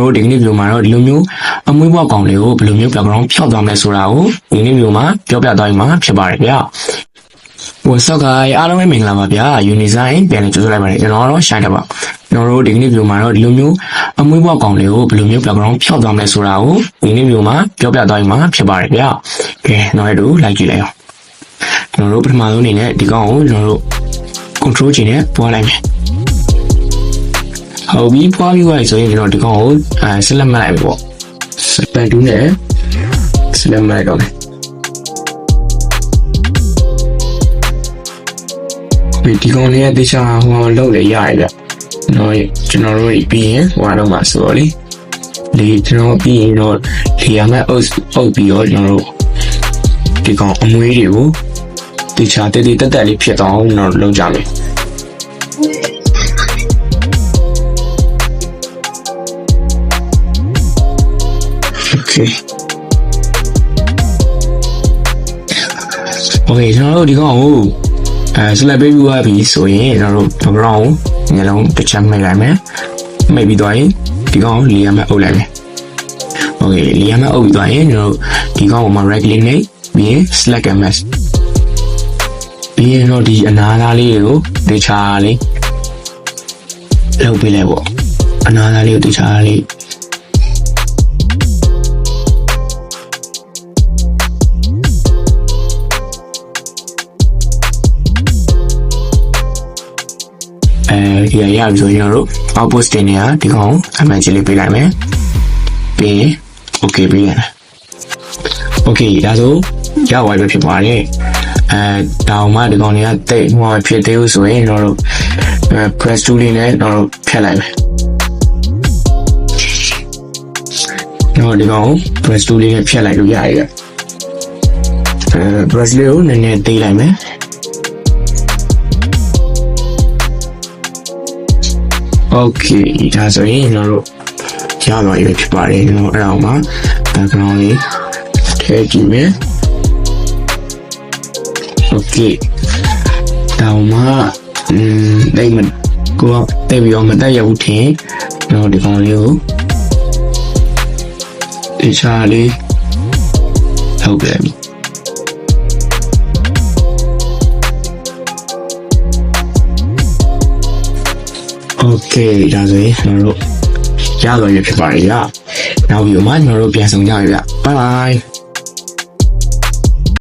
တို့ဒီကနေ့ဗီဒီယိုမှာတော့ဒီလိုမျိုးအမွေးပွားကောင်လေးကိုဘယ်လိုမျိုး background ဖြောက်သွားမလဲဆိုတာကိုဒီနေ့ဗီဒီယိုမှာပြောပြသွားမှာဖြစ်ပါတယ်ဗျာ What's up guys အားလုံးပဲမင်္ဂလာပါဗျာ Unisign ပြန်လည်ကြိုဆိုလိုက်ပါတယ်ကျွန်တော်တော့ Shine ပါကျွန်တော်တို့ဒီကနေ့ဗီဒီယိုမှာတော့ဒီလိုမျိုးအမွေးပွားကောင်လေးကိုဘယ်လိုမျိုး background ဖြောက်သွားမလဲဆိုတာကိုဒီနေ့ဗီဒီယိုမှာပြောပြသွားမှာဖြစ်ပါတယ်ဗျာကဲနောက်ရတူလိုက်ကြည့်လိုက်အောင်ကျွန်တော်တို့ပထမဆုံးအနေနဲ့ဒီကောင်ကိုကျွန်တော်တို့ control ချင်နဲ့ပွားလိုက်မယ်ဟုတ်ပြီဖွားပြီးသွားပြီဆိုရင်ကျွန်တော်ဒီကောင်ကိုဆက်လက်မှတ်လိုက်ပြီပေါ့စပန်တူးနဲ့ဆက်လက်မှတ်လိုက်တော့မယ်ဒီကောင်လေးကတခြားဟိုလောက်လေရရဗျကျွန်တော်တို့ပြီးရင်ဟိုတော့မှာဆိုတော့လေကျွန်တော်ပြီးရင်တော့လေယာမဲ့အုပ်ပြီးတော့ကျွန်တော်တို့ဒီကောင်အမွေးတွေကိုတခြားတက်လေးဖြစ်သွားအောင်ကျွန်တော်လုပ်ကြမယ်Okay ကျွန်တော်တို့ဒီကောင်ကိုဆက်လက်ပေးပြီးသွားပြီဆိုရင်ကျွန်တော်တို့ background ကိုညလုံးတစ်ချက်မိတ်လိုက်မယ်မိတ်ပြီးသွားရင်ဒီကောင်ကိုလေယာမဲ့အုပ်လိုက်မယ် Okay လေယာမဲ့အုပ်ပြီးသွားရင်ကျွန်တော်တို့ဒီကောင်ကိုမှ right click နဲ့ပြီးရင် select a mesh ပြီးရင်တော့ဒီအနာသားလေးကိုတခြားလေးလုပ်ပေးလိုက်ပေါ့အနာသားလေးကိုတခြားလေးဒီရပြီဆိုရင်ကျွန်တော်တို့ output တင်နေတာဒီကောင်အမှန်ကြီးလေးပေးလိုက်မယ်ပြီးရင် okay ပေးရတယ် okay ဒါဆိုရသွားပြီဖြစ်ပါတယ်တောင်မှဒီကောင်တွေကတိတ်ဟိုဖြစ်သေးဘူးဆိုရင်ကျွန်တော်တို့ press tool လေးနဲ့ကျွန်တော်တို့ဖြတ်လိုက်မယ်ကျွန်တော်ဒီကောင် press tool လေးနဲ့ဖြတ်လိုက်လို့ရတယ်press လေးကိုနည်းနည်းသေးလိုက်မယ်Okay ဒါဆိုရင်ကျွန်တော်တို့ရသွားပြီဖြစ်ပါတယ်ကျွန်တော်အဲ့ဒါမှာ background လေးထည့်ကြည့်မယ် Okay တောင်မှတိတ်မကိုကတိတ်ပြီးတော့မတက်ရဘူးထင်ကျွန်တော်ဒီကောင်လေးကိုတခြားလေးဟုတ်တယ်Okay ဒါဆိုရင်ကျွန်တော်တို့ရသွားပြီဖြစ်ပါတယ်ဗျာနောက်ပြီးတော့မှကျွန်တော်တို့ပြန်ဆောင်ကြရပြီဗျ Bye bye